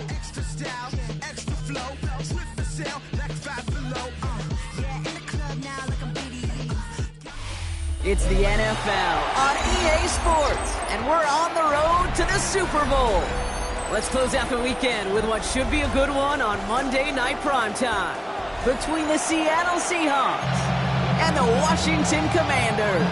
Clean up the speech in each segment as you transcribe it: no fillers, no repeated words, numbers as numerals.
Extra style, extra flow, slip for sale, like Five Below. Yeah, in the club now, like I'm BDE. It's the NFL on EA Sports, and we're on the road to the Super Bowl. Let's close out the weekend with what should be a good one on Monday Night Primetime between the Seattle Seahawks and the Washington Commanders.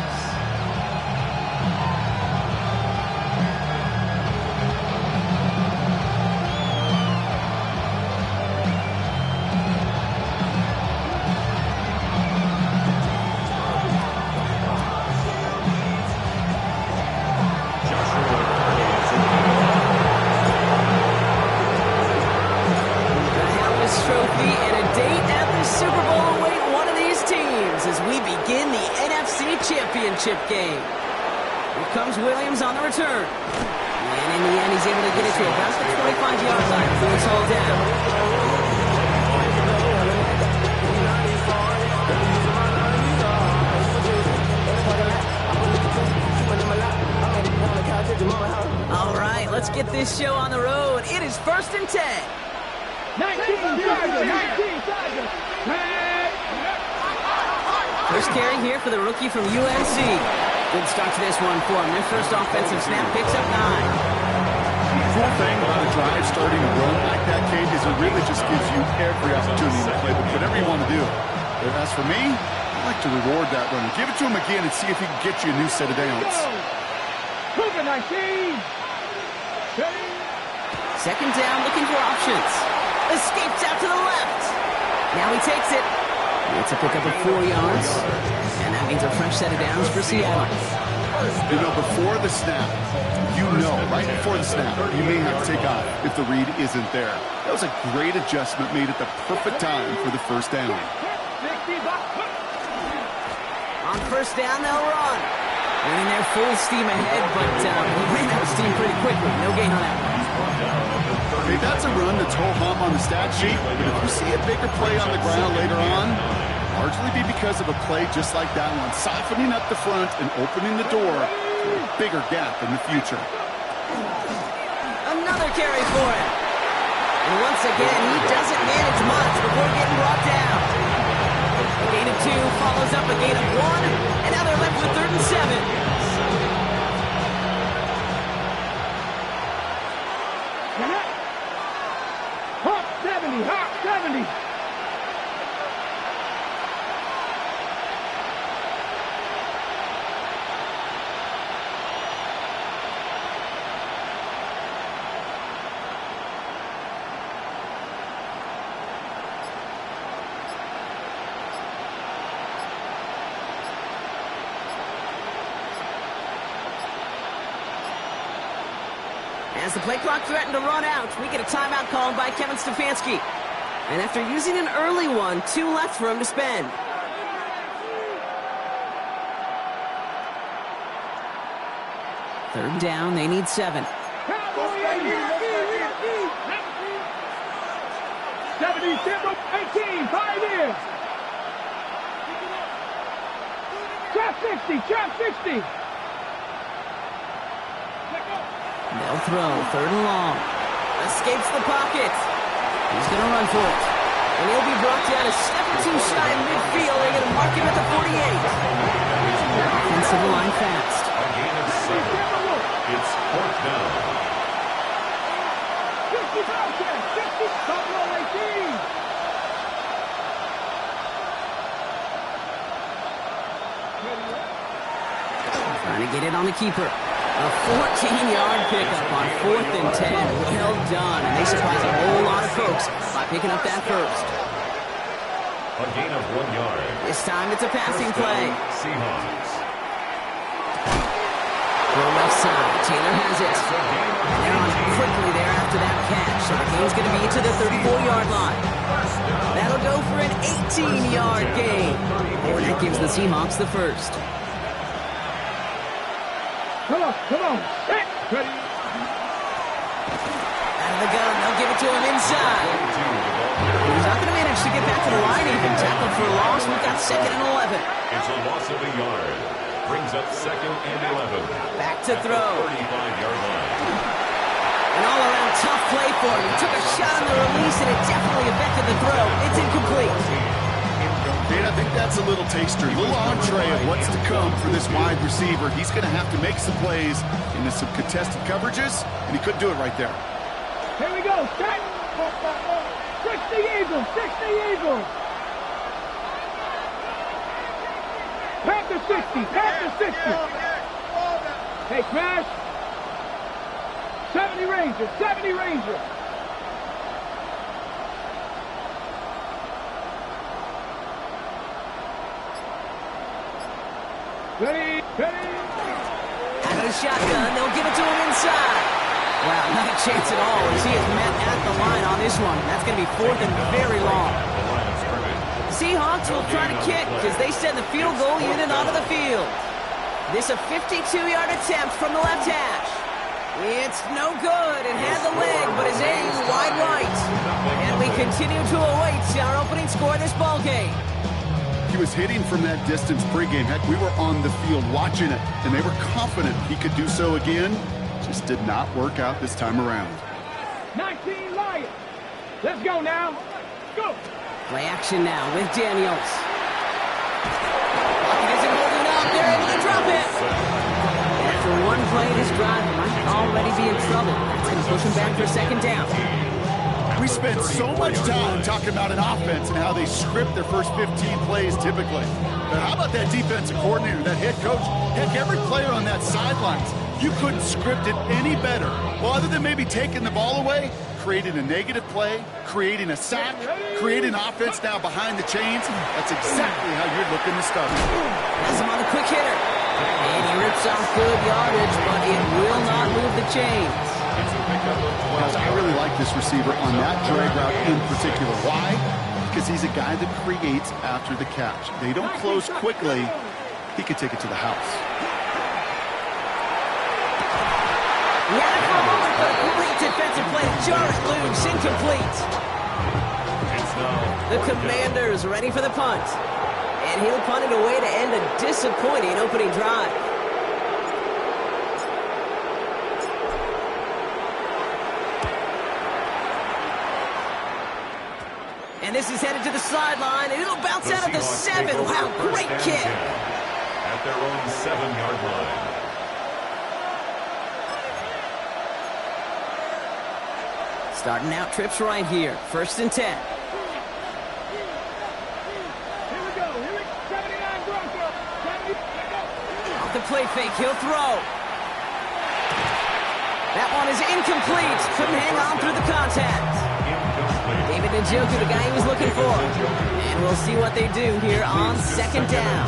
Championship game. Here comes Williams on the return. And in the end, he's able to get it to about the 25-yard line before it's all down. All right, let's get this show on the road. It is 1st and 10. 19 Tigers. First carry here for the rookie from UNC. Good start to this one for him. Their first offensive snap picks up 9. The cool thing about a drive starting a run like that, Kate, is it really just gives you every opportunity to play whatever you want to do. But as for me, I like to reward that runner. Give it to him again and see if he can get you a new set of downs. Cougar 19. Second down, looking for options. Escapes out to the left. Now he takes it. It's a pickup of 4 yards, and that means a fresh set of downs for Seattle. You know, before the snap, right before the snap, you may have to take off if the read isn't there. That was a great adjustment made at the perfect time for the first down. On first down, they'll run. Running their full steam ahead, but ran out of steam pretty quickly. No gain on that one. Okay, that's a run that's ho-hum on the stat sheet, but if you see a bigger play on the ground later on, largely be because of a play just like that one, softening up the front and opening the door to a bigger gap in the future. Another carry for him. And once again, he doesn't manage much before getting brought down. A gain of 2 follows up a gain of 1, and now they're left with 3rd and 7. Hot 70. As the play clock threatened to run out, we get a timeout called by Kevin Stefanski. And after using an early one, 2 left for him to spend. Third down, they need 7. 70, 18, 5 in. Trap 60. They'll throw, 3rd and long. Escapes the pocket. He's going to run for it. And he'll be brought down a step or 2 shy of midfield. They're going to mark him at the 48. Offensive line fast. A gain of 7. It's 4th down. 50, Trying to get it on the keeper. A 14-yard pickup on 4th and 10. Well done. And they surprise a whole lot of folks by picking up that first. A gain of 1 yard. This time it's a passing play. Seahawks. From left side, Taylor has it. And they're on quickly there after that catch. So the game's going to be to the 34-yard line. That'll go for an 18-yard gain. And that gives the Seahawks the first. Come on. Ready. Out of the gun, they'll give it to him inside. He's not going to manage to get back to the line even. Tackled for a loss. We've got 2nd and 11. It's a loss of a yard. Brings up 2nd and 11. Back to throw. 35-yard line. An all-around tough play for him. He took a and it definitely affected the throw. It's incomplete. And I think that's a little taster, a little entree of what's to come for this wide receiver. He's going to have to make some plays into some contested coverages, and he couldn't do it right there. Here we go. Set. 60 Eagles. 60 Eagles. Panther 60. Panther 60. Hey, Crash. 70 Rangers. 70 Rangers. Ready, ready. Out of the shotgun, they'll give it to him inside. Wow, not a chance at all as he is met at the line on this one. That's going to be 4th and very long. Seahawks will try to kick as they send the field goal unit onto the field. This a 52-yard attempt from the left hash. It's no good. It had the leg, but is aimed wide right. And we continue to await our opening score of this ballgame. He was hitting from that distance pregame. Heck, we were on the field watching it, and they were confident he could do so again. Just did not work out this time around. 19 Lions. Let's go now. Go. Play action now with Daniels. He isn't holding up. They're able to drop it. After one play, this drive might already be in trouble. That's going to push him back for a second down. We spent so much time talking about an offense and how they script their first 15 plays typically. But how about that defensive coordinator, that head coach? Heck, every player on that sidelines, you couldn't script it any better. Well, other than maybe taking the ball away, creating a negative play, creating a sack, creating offense now behind the chains. That's exactly how you're looking to start. Has him on the quick hitter. And he rips off good yardage, but it will not move the chains. Guys, I really like this receiver on that drag route in particular. Why? Because he's a guy that creates after the catch. They don't close quickly. He could take it to the house. He had it for a moment, but a great defensive play. Jar it loose, incomplete. The Commanders ready for the punt. And he'll punt it away to end a disappointing opening drive. And this is headed to the sideline, and it'll bounce out of the 7. Wow, great kick. At their own 7-yard line. Starting out trips right here. 1st and 10. Here we go. Here we go. 79 Broncos. 70. Off the play fake, he'll throw. That one is incomplete. Couldn't hang on through the contact. David Njoku, the guy he was looking for. And we'll see what they do here on 2nd down.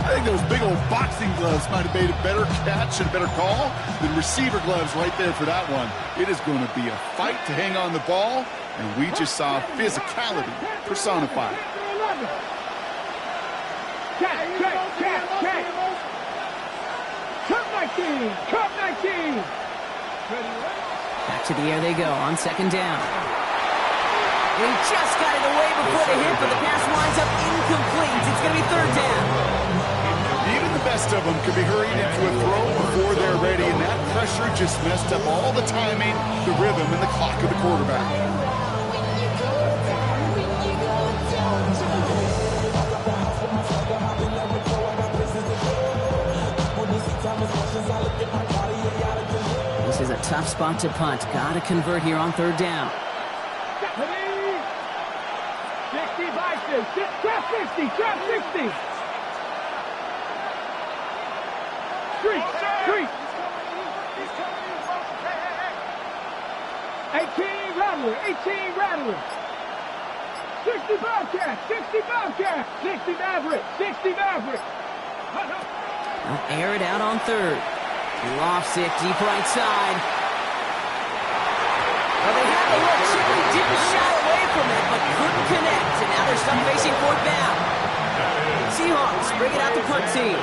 I think those big old boxing gloves might have made a better catch and a better call than receiver gloves right there for that one. It is going to be a fight to hang on the ball, and we just saw physicality personified. Catch. Cup 19. Cup 19. Back to the air they go on 2nd down. He just got it away before the hit, but the pass winds up incomplete. It's going to be 3rd down. Even the best of them could be hurried into a throw before they're ready, and that pressure just messed up all the timing, the rhythm, and the clock of the quarterback. This is a tough spot to punt. Got to convert here on 3rd down. 60 Vikings. Trap 60. Trap 60. Street. 18 Rattler. 18 Rattler. 60 Bobcat. 60 Bobcat. 60 Maverick. 60 Maverick. They'll air it out on 3rd. Lofts it deep right side. Well, they had the look. Simply didn't shy away from it, but couldn't connect. And now they're stuck facing 4th down. Seahawks bring it out the punt team.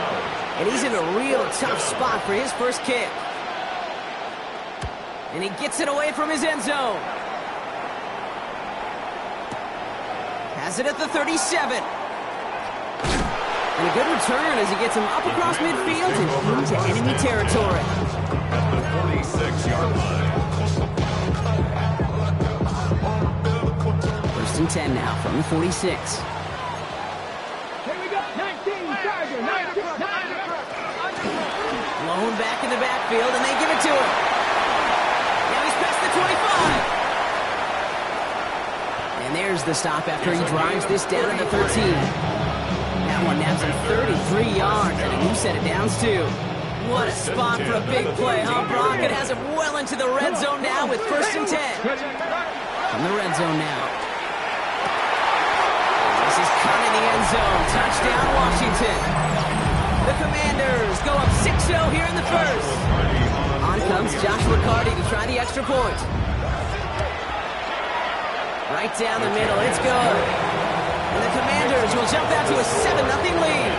And he's in a real tough spot for his first kick. And he gets it away from his end zone. Has it at the 37. And a good return as he gets him up across midfield and into enemy territory. At the 46-yard line. First and 10 now from the 46. Here we go. 19, Charger. 19. Blown back in the backfield, and they give it to him. Now he's past the 25. And there's the stop after he drives this down to the 13. That one naps him 33 yards and a new set of downs, too. What a spot for a big play, huh, Brock? It has him well into the red zone now with first and 10. From the red zone now. This is caught in the end zone. Touchdown, Washington. The Commanders go up 6-0 here in the first. On comes Joshua Carty to try the extra point. Right down the middle, it's good. And the Commanders will jump out to a 7-0 lead.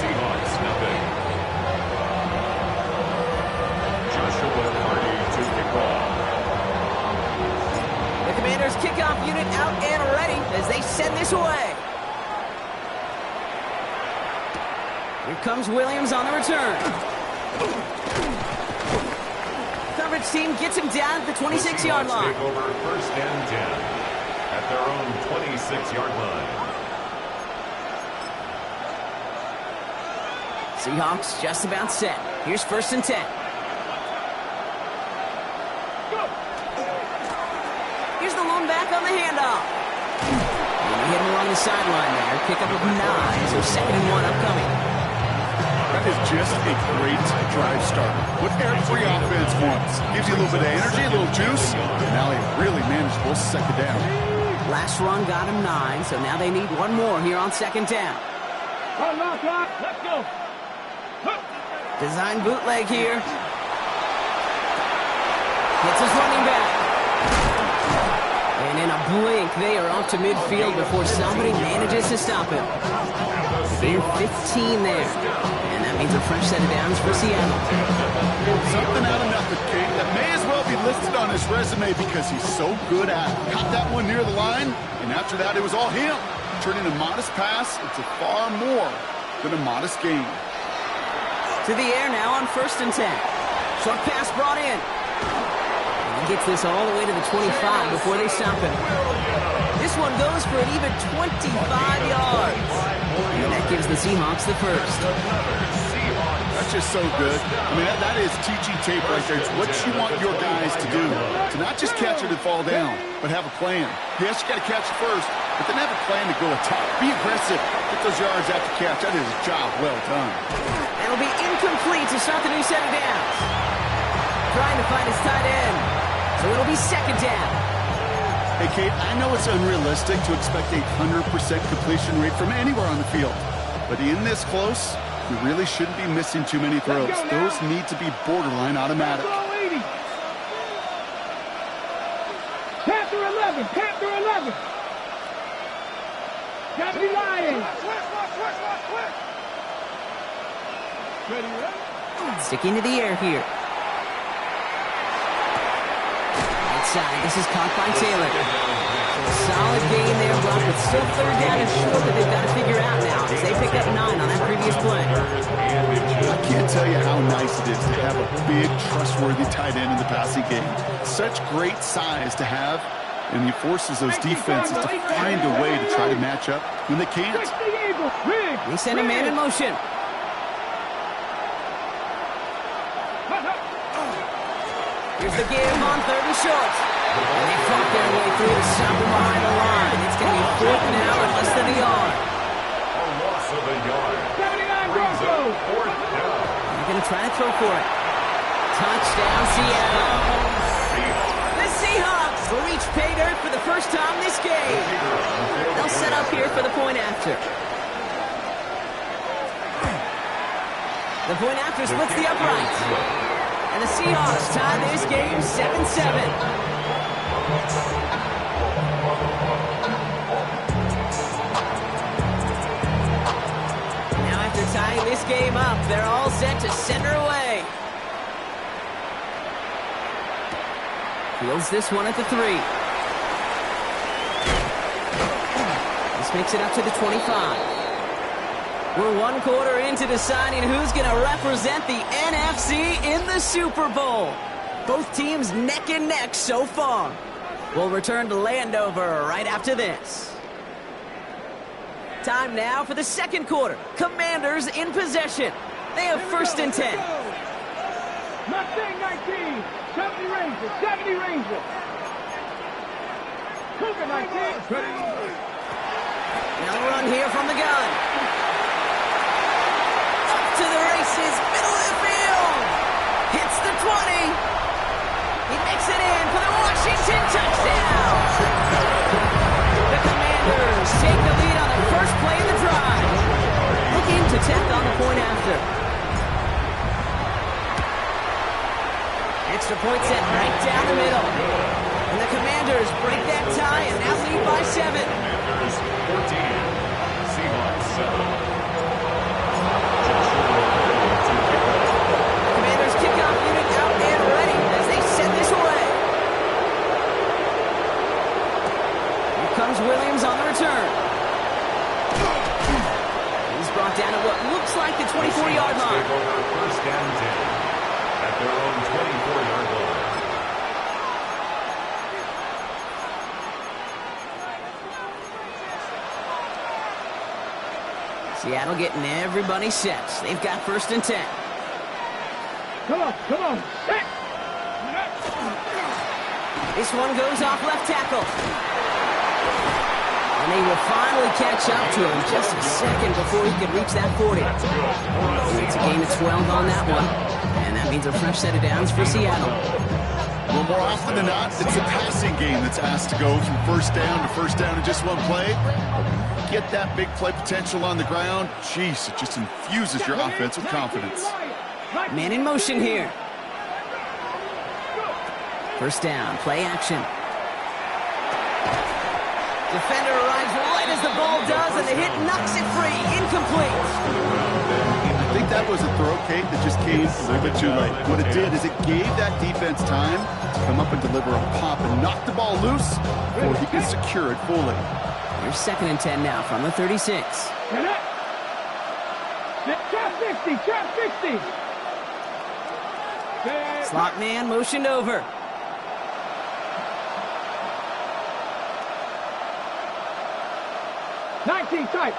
Seahawks, nothing. Joshua Carty to kick off. The Commanders kickoff unit out and ready as they send this away. Here comes Williams on the return. Coverage team gets him down at the 26-yard line. Take over first and 10 at their own 26-yard line. Seahawks just about set. Here's first and 10. Here's the lone back on the handoff. And they hit him along the sideline there. Pickup of 9, so second and 1 upcoming. That is just a great drive starter. What every offense wants. Gives you a little bit of energy, a little juice. Now a really manageable second down. Last run got him 9, so now they need one more here on second down. Let's go. Design bootleg here. Hits his running back. And in a blink, they are off to midfield before somebody manages to stop him. They're 15 there. And that means a fresh set of downs for Seattle. Something out of nothing, Kate. That may as well be listed on his resume because he's so good at it. Caught that one near the line, and after that, it was all him. Turning a modest pass into far more than a modest gain. To the air now on first and 10. Short pass brought in. And he gets this all the way to the 25 before they stop him. This one goes for an even 25 yards. And that gives the Seahawks the first. That's just so good. I mean, that is teaching tape right there. It's what you want your guys to do. To not just catch it and fall down, but have a plan. Yes, you got to catch it first, but then have a plan to go attack. Be aggressive. Get those yards after catch. That is a job well done. It'll be incomplete to start the new set of downs. Trying to find his tight end. So it'll be second down. Hey, Kate, I know it's unrealistic to expect a 100% completion rate from anywhere on the field. But in this close, you really shouldn't be missing too many throws. Those need to be borderline automatic. Panther 11. Panther 11. Got to be lying. Sticking to the air here. Right side. This is caught by Taylor. Solid gain there, Brock, but still third down and short that they've got to figure out now as they pick up 9 on that previous play. I can't tell you how nice it is to have a big, trustworthy tight end in the passing game. Such great size to have, and he forces those defenses to find a way to try to match up when they can't. They send a man in motion. Here's the give on third and short. And they fought their way through to stop him behind the line. It's going to be fourth now and less than a yard. A loss of a yard. 79 Broncos. Fourth down. They're going to try to throw for it. Touchdown, Seattle. The Seahawks will reach pay dirt for the first time this game. They'll set up here for the point after. The point after splits the uprights. And the Seahawks tie this game 7-7. Now after tying this game up, they're all set to send her away. Fields this one at the 3. This makes it up to the 25. We're one quarter into deciding who's going to represent the NFC in the Super Bowl. Both teams neck and neck so far. We'll return to Landover right after this. Time now for the second quarter. Commanders in possession. They have first and 10. Mustang 19, 70 Rangers, 70 Rangers. Cougar 19. Now a run here from the gun. Up to the races, middle of the field. Hits the 20. He makes it in for the Washington touchdown. The Commanders take the lead on the first play of the drive. Looking to tack on the point after. Extra point set right down the middle. And the Commanders break that tie and now lead by 7. Commanders 14, Seahawks 7. Commanders kickoff unit out and ready as they send this away. Here comes Williams on the return. He's brought down at what looks like the 24-yard line. Take over first and 10 at their own 24-yard line. Seattle getting everybody set. They've got first and 10. Come on, come on. Set. This one goes off left tackle. And they will finally catch up to him just a second before he could reach that 40. It's a gain of 12 on that one. And that means a fresh set of downs for Seattle. Well, more often than not, it's a passing game that's asked to go from first down in just one play. Get that big play potential on the ground. Jeez, it just infuses your offense with confidence. Man in motion here. First down, play action. Defender arrives right as the ball does, and the hit knocks it free. Incomplete. I think that was a throw, Kate, that just came a little bit too late. What it did is it gave that defense time to come up and deliver a pop and knock the ball loose before he can secure it fully. Here's second and 10 now from the 36. Trap 60, trap 60. Slot man motioned over. Nineteen tight.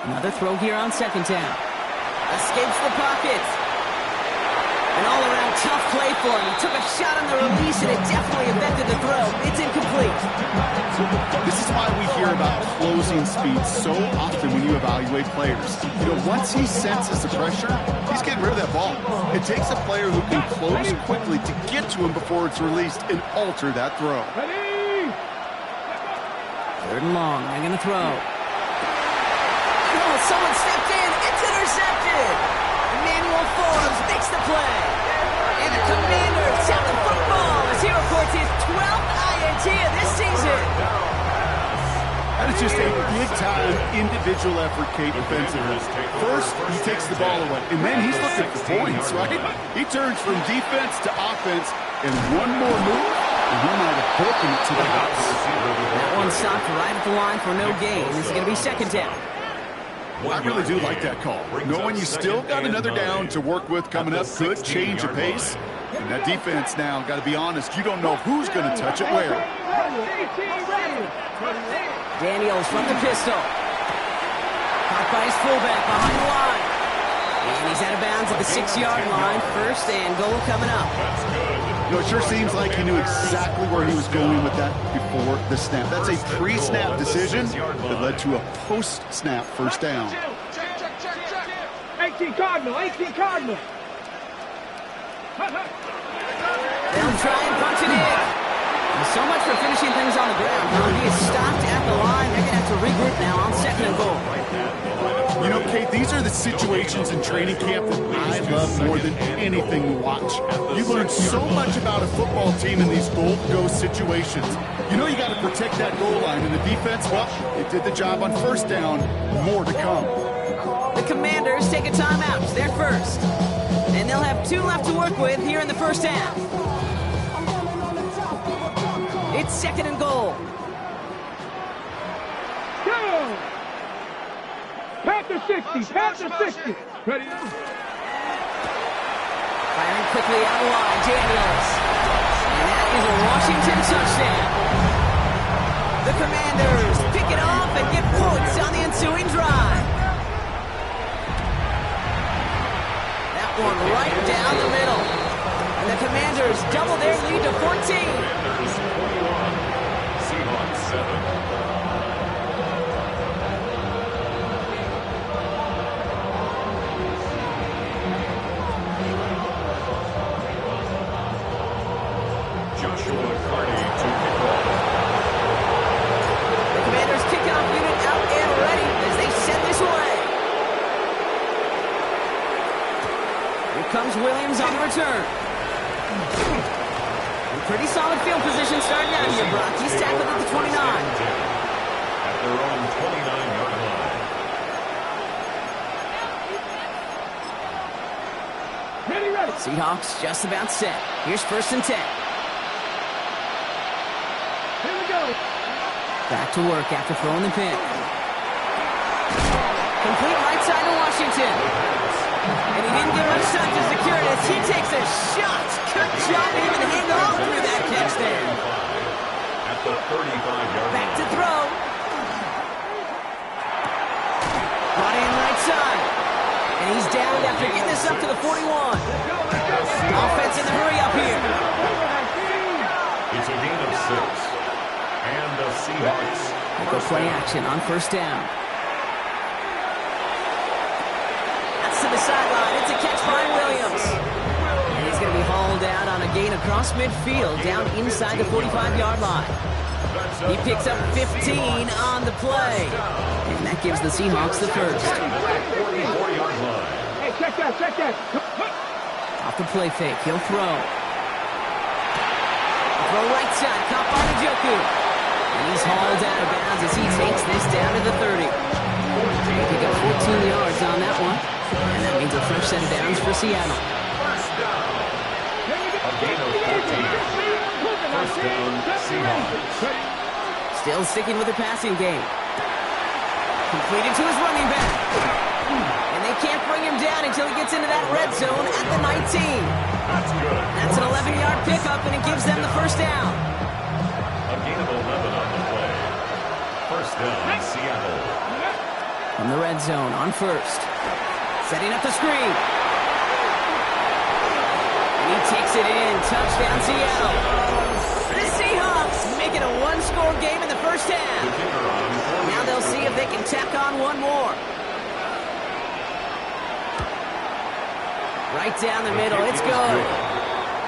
Another throw here on second down. Escapes the pocket. An all-around tough play for him. He took a shot on the release, and it definitely affected the throw. It's incomplete. This is why we hear about closing speed so often when you evaluate players. You know, once he senses the pressure, he's getting rid of that ball. It takes a player who can close quickly to get to him before it's released and alter that throw. Third and long. They're going to throw. Oh, someone stepped in. It's intercepted. Emmanuel Forbes makes the play. And the Commanders have the football as he reports his 12th INT of this season. That is just a big-time individual effort, Kate, defensively. First, he takes the ball away, and then he's looking for points, right? He turns from defense to offense, and one more move, and he might have broken it to the house. That one stopped right at the line for no gain. This is going to be second down. I really do like that call. Knowing you still got another down to work with coming up, good change of pace. And that defense now, got to be honest, you don't know who's going to touch it where. Daniels from the pistol. Caught by his fullback behind the line. And he's out of bounds at the 6-yard line. First and goal coming up. You know, it sure seems like he knew exactly where he was going with that before the snap. That's a pre-snap decision that led to a post-snap first down. 18 Cardinal. They'll try and punch it in. And so much for finishing things on the ground. He is stopped at the line. They're going to have to regroup now on second and goal. You know, Kate, these are the situations in training camp that I love more than anything to watch. You learn so much about a football team in these goal-to-go situations. You know you got to protect that goal line, and the defense, well, they did the job on first down. More to come. The Commanders take a timeout. They're first. And they'll have 2 left to work with here in the first half. It's second and goal. Go! Panther 60. Ready? Firing quickly out of line, Daniels. And that is a Washington touchdown. The Commanders pick it off and get points on the ensuing drive. That one right down the middle. And the Commanders double their lead to 14. Commanders 21, Seahawks 7. Comes Williams on the return. Pretty solid field position starting out here, Brock. He's tackled at the 29. At their own 29-yard line. Ready, ready. Seahawks just about set. Here's 1st and 10. Here we go. Back to work after throwing the pick. Complete right side to Washington. And he didn't get much time to secure it as he takes a shot. Good job to him and hang on through that catch there. At the 35-yard Back line. to throw. Brought in right side. And he's down after getting this up to the 41. Offense in the hurry up here. It's a gain of 6. And the Seahawks. They go play action on 1st down. To the sideline. It's a catch by Williams. And he's going to be hauled out on a gain across midfield down inside the 45-yard line. He picks up 15 on the play. And that gives the Seahawks the first. Hey, check that, check that. Off the play fake. He'll throw. Throw right side. Caught by Njoku. And he's hauled out of bounds as he takes this down to the 30. They pick up 14 yards on that one. And that means a fresh set of downs for Seattle. First down. A gain of 14. First down, Seahawks. Still sticking with the passing game. Completed to his running back. And they can't bring him down until he gets into that red zone at the 19. That's good. That's an 11-yard pickup, and it gives them the first down. A gain of 11 on the play. First down, Seattle. From the red zone on 1st. Setting up the screen. And he takes it in. Touchdown, Seattle. The Seahawks make it a one-score game in the first half. Now they'll see if they can tack on one more. Right down the middle. It's good.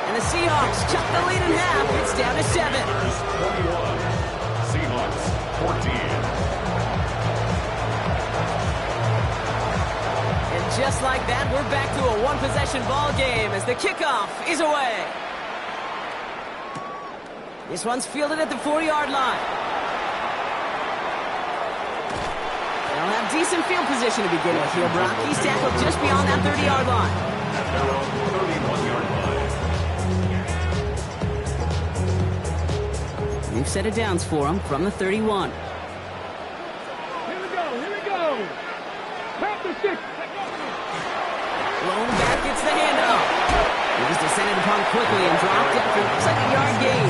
And the Seahawks cut the lead in half. It's down to 7. 21. Seahawks 14. Just like that, we're back to a one-possession ball game as the kickoff is away. This one's fielded at the 4-yard line. They'll have decent field position to begin with here, Brock. He's tackled just beyond that 30-yard line. At their own 31-yard line. New set of downs for him from the 31. Here we go, here we go. Pop the stick. Blown back, gets the handoff. He was descended upon quickly and dropped after a second-yard gain.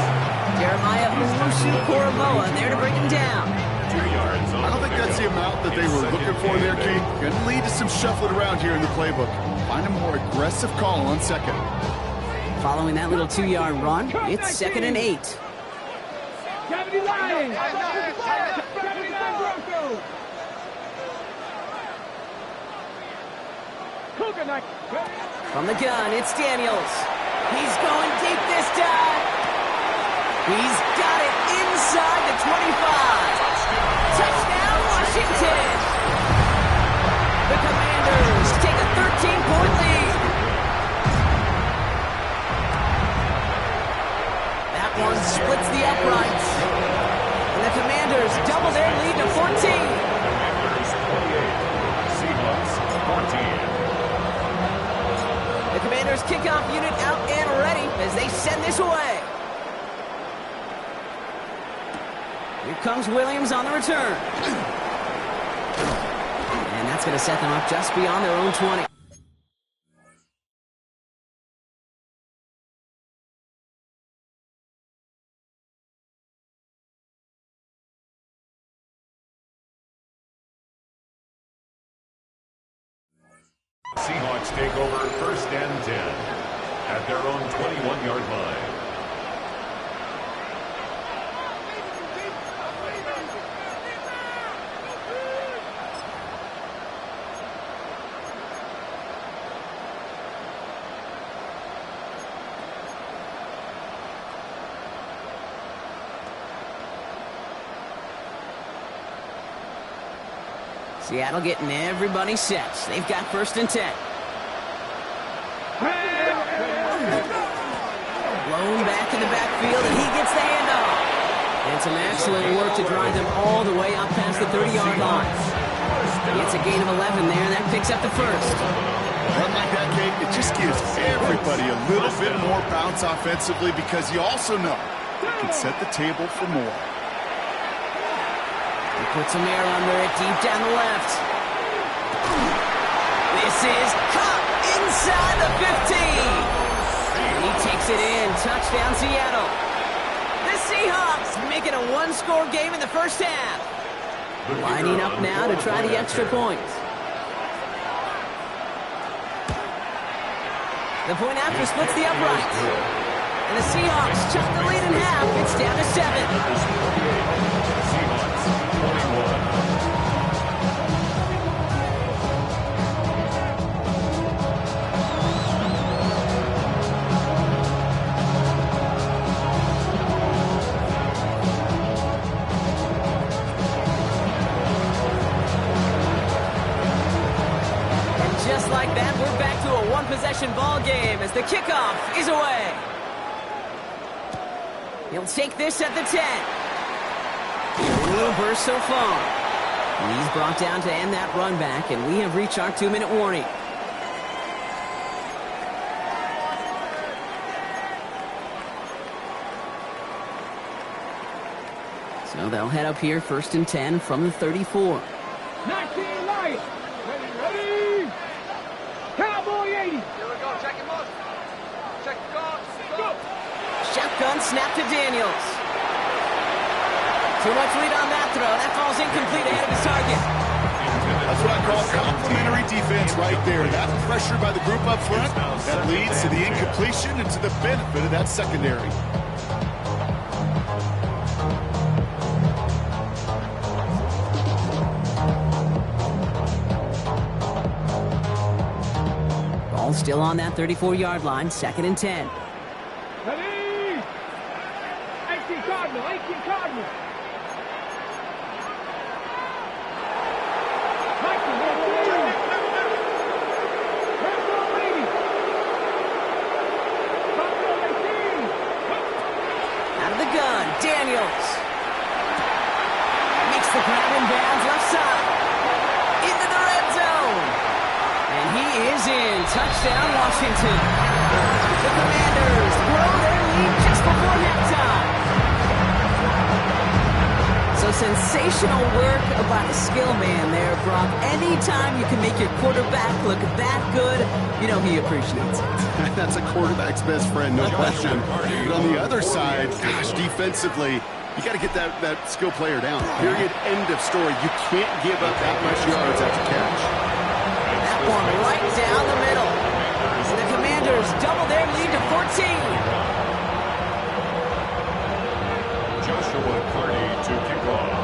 Jeremiah Owusu-Koramoah there to bring him down. 2 yards on I don't think that's the amount that they were looking for there, Keith. Going to lead to some shuffling around here in the playbook. Find a more aggressive call on 2nd. Following that little 2-yard run, it's 2nd and 8. 79 Broncos. From the gun, it's Daniels. He's going deep this time. He's got it inside the 25. Touchdown, Washington. The Commanders take a 13-point lead. That one splits the uprights. And the Commanders double their lead to 14. Commanders 28. Seahawks 14. The Commanders kickoff unit out and ready as they send this away. Here comes Williams on the return. And that's going to set them up just beyond their own 20. Seahawks take over 1st and 10 at their own 21-yard line. Seattle getting everybody set. They've got 1st and 10. Blown back in the backfield, and he gets the handoff. And some excellent work to drive them all the way up past the 30-yard line. It's a gain of 11 there, and that picks up the 1st. Run like that, Kate, it just gives everybody a little bit more bounce offensively because you also know you can set the table for more. He puts some air under it, deep down the left. This is caught inside the 15. And he takes it in. Touchdown, Seattle. The Seahawks making a one-score game in the 1st half. Lining up now to try the extra point. The point after splits the upright. And the Seahawks chuck the lead in half. It's down to 7. Seahawks 21. Just like that, we're back to a one-possession ball game as the kickoff is away. He'll take this at the 10. A little burst so far. He's brought down to end that run back, and we have reached our 2-minute warning. So they'll head up here 1st and 10 from the 34. 19 Lions. Ready? Cowboy 80. Here we go. Check him out. Check the guard. Go. Shotgun snap to Daniels. Too much lead on that throw. That falls incomplete ahead of his target. That's what I call complimentary defense right there. That pressure by the group up front, that leads to the incompletion and to the benefit of that secondary. Ball still on that 34-yard line, 2nd and 10. Ready? 18 Cardinal. 18 Cardinal. Out of the gun, Daniels. Makes the grab in bounds left side. Into the red zone. And he is in. Touchdown, Washington. The Commanders blow their lead just before halftime. So sensational work by the skill man there, Brock. Anytime you can make your quarterback look that good, you know he appreciates it. That's a quarterback's best friend, no question. But on the other side, gosh, defensively, you got to get that skill player down. Period. End of story. You can't give up that much yards after catch. That one right down the middle. The Commanders double their lead to 14. Joshua Carney to kick off.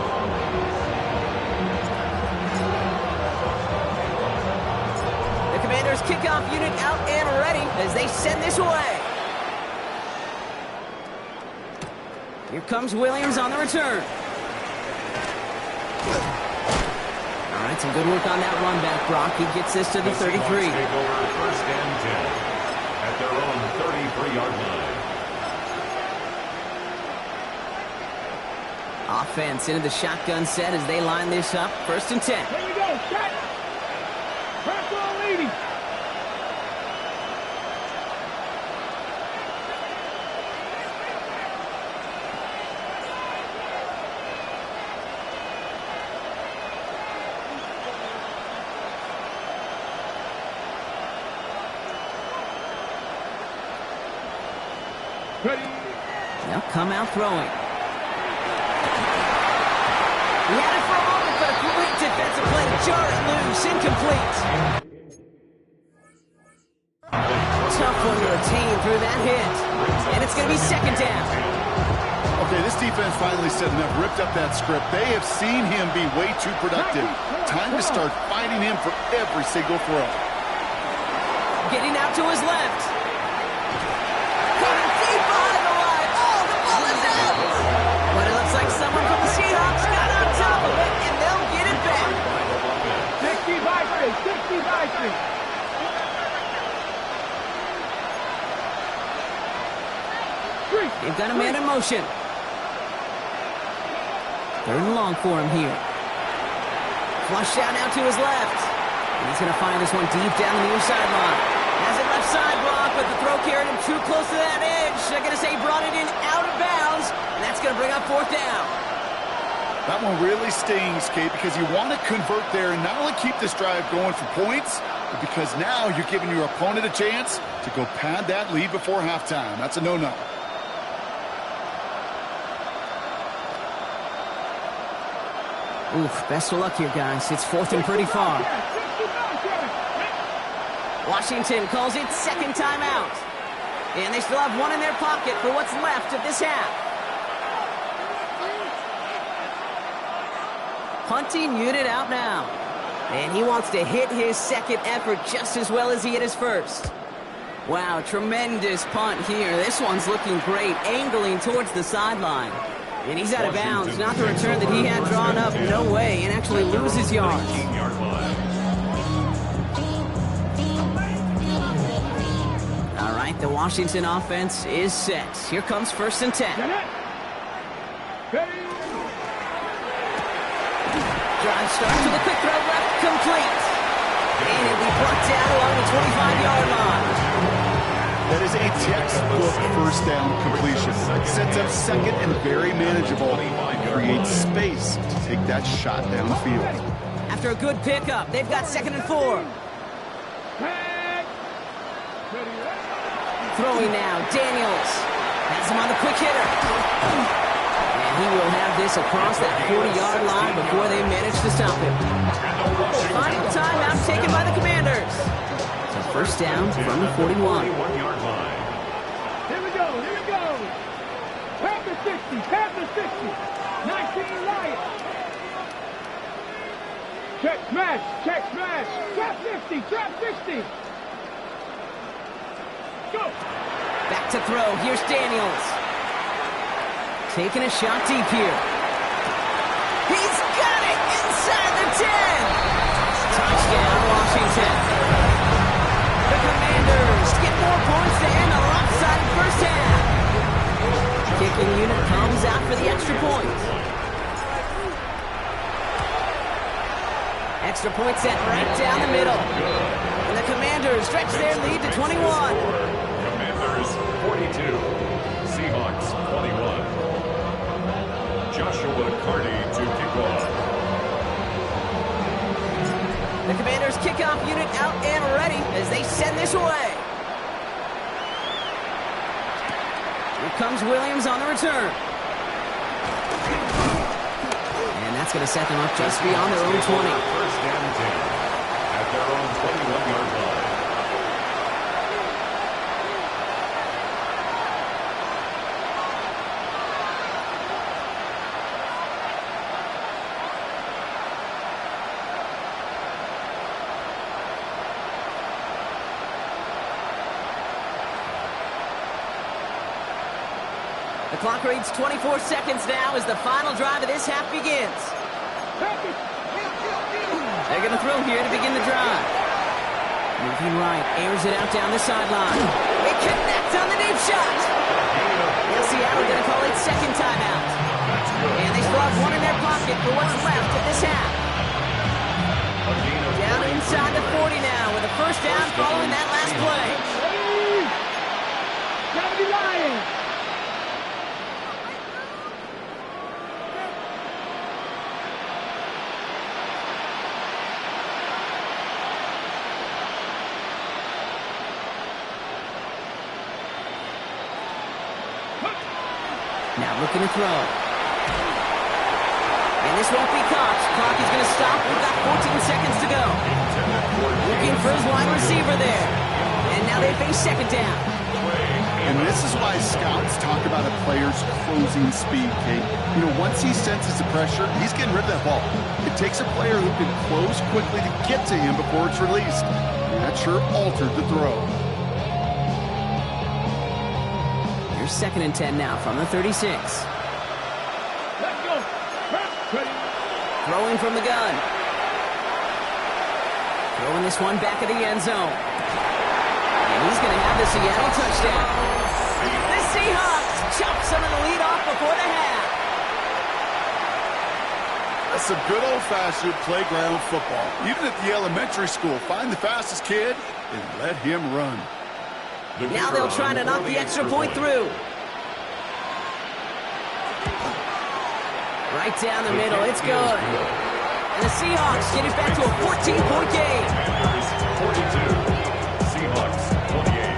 The Commanders kickoff unit out and ready as they send this away. Here comes Williams on the return. All right, some good work on that run back, Brock. He gets this to the 33. Seahawks take over 1st and 10 at their own 33-yard line. Offense into the shotgun set as they line this up. 1st and 10. Here we go. Set. Press on leading. Ready? They'll come out throwing. He had it for a moment, but a quick defensive play to jar it loose. Incomplete. contain through that hit. And it's going to be second down. Okay, this defense finally said enough, ripped up that script. They have seen him be way too productive. Time to start fighting him for every single throw. Getting out to his left. Coming deep behind the line. Oh, the ball is out. But it looks like someone from the Seahawks got on top of it, and they'll get it back. 60-3. They've got a man in motion. Third and long for him here. Flush out now to his left. And he's going to find this one deep down the near sideline. Has it left side block, but the throw carried him too close to that edge. They're going to say he brought it in out of bounds, and that's going to bring up fourth down. That one really stings, Kate, because you want to convert there and not only keep this drive going for points, but because now you're giving your opponent a chance to go pad that lead before halftime. That's a no-no. Oof, best of luck here, guys. It's fourth and pretty far. Washington calls it second timeout. And they still have one in their pocket for what's left of this half. Punting unit out now. And he wants to hit his second effort just as well as he hit his first. Wow, tremendous punt here. This one's looking great, angling towards the sideline. And he's out of bounds. Not the return that he had drawn up. No way. And actually loses yards. All right, the Washington offense is set. Here comes first and 10. Drive starts with a quick throw left, complete. And it'll be brought down along the 25-yard line. That is a textbook first down completion. Sets up second and very manageable. Creates space to take that shot downfield. After a good pickup, they've got second and 4. Throwing now, Daniels. Has him on the quick hitter. And he will have this across that 40-yard line before they manage to stop him. Final timeout taken by the Commanders. So first down from the 41. Here we go. Panther 60. 19 Lions. Check smash. Trap 50. Go. Back to throw. Here's Daniels. Taking a shot deep here. He's got it inside the 10. Touchdown, Washington. The Commanders get more points to end a lopsided first half. Kicking unit comes out for the extra point. Extra point set right down the middle. And the Commanders stretch their lead to 21. Commanders 42, Seahawks 21. Joshua Carney to kick off. The Commanders kickoff unit out and ready as they send this away. Here comes Williams on the return. And that's going to set them up just beyond their own 20. First down 10 at their own 21-yard line. The clock reads 24 seconds now as the final drive of this half begins. They're going to throw here to begin the drive. Moving right, airs it out down the sideline. It connects on the deep shot. Now Seattle going to call it second timeout. And they still have one in their pocket for what's left of this half. Down inside the 40 now with a first down following that last play. Gotta be Lions. Now looking to throw. And this won't be caught. Clock is going to stop. We've got 14 seconds to go. Looking for his wide receiver there. And now they face second down. And this is why scouts talk about a player's closing speed, Kate. You know, once he senses the pressure, he's getting rid of that ball. It takes a player who can close quickly to get to him before it's released. And that sure altered the throw. Here's 2nd and 10 now from the 36. Let's go. Ready. Throwing from the gun. Throwing this one back of the end zone. And he's going to have the Seattle touchdown. The Seahawks chop some of the lead off before the half. That's some good old-fashioned playground football. Even at the elementary school, find the fastest kid and let him run. Now they'll try to knock the extra point through. Right down the middle, it's good. And the Seahawks get it back to a 14-point game. 42, Seahawks 28.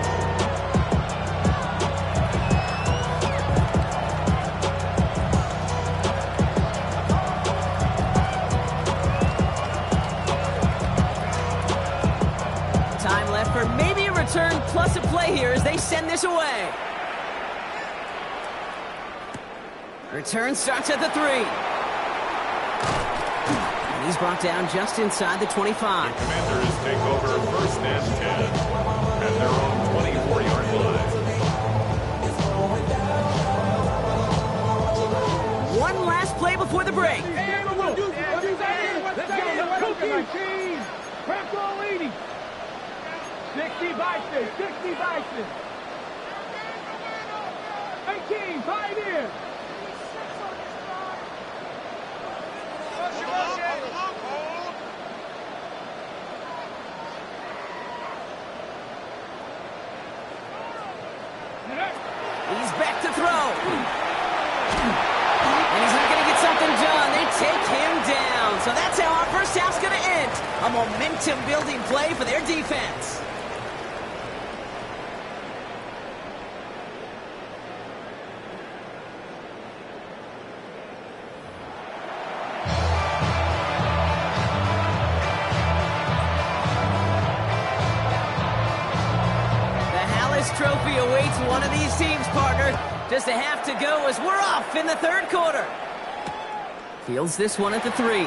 Time left for maybe a return plus a play here as they send this away. Return starts at the 3. And he's brought down just inside the 25. The Commanders take over 1st and 10 at their own 24-yard line. One last play before the break. Let's go. Cheese. Crack all 80. 60 Bison. 60 Bison. 18. Pioneer. He's back to throw. And he's not going to get something done. They take him down. So that's how our first half's going to end. A momentum-building play for their defense. Trophy awaits one of these teams, partner. Just a half to go as we're off in the 3rd quarter. Fields this one at the 3.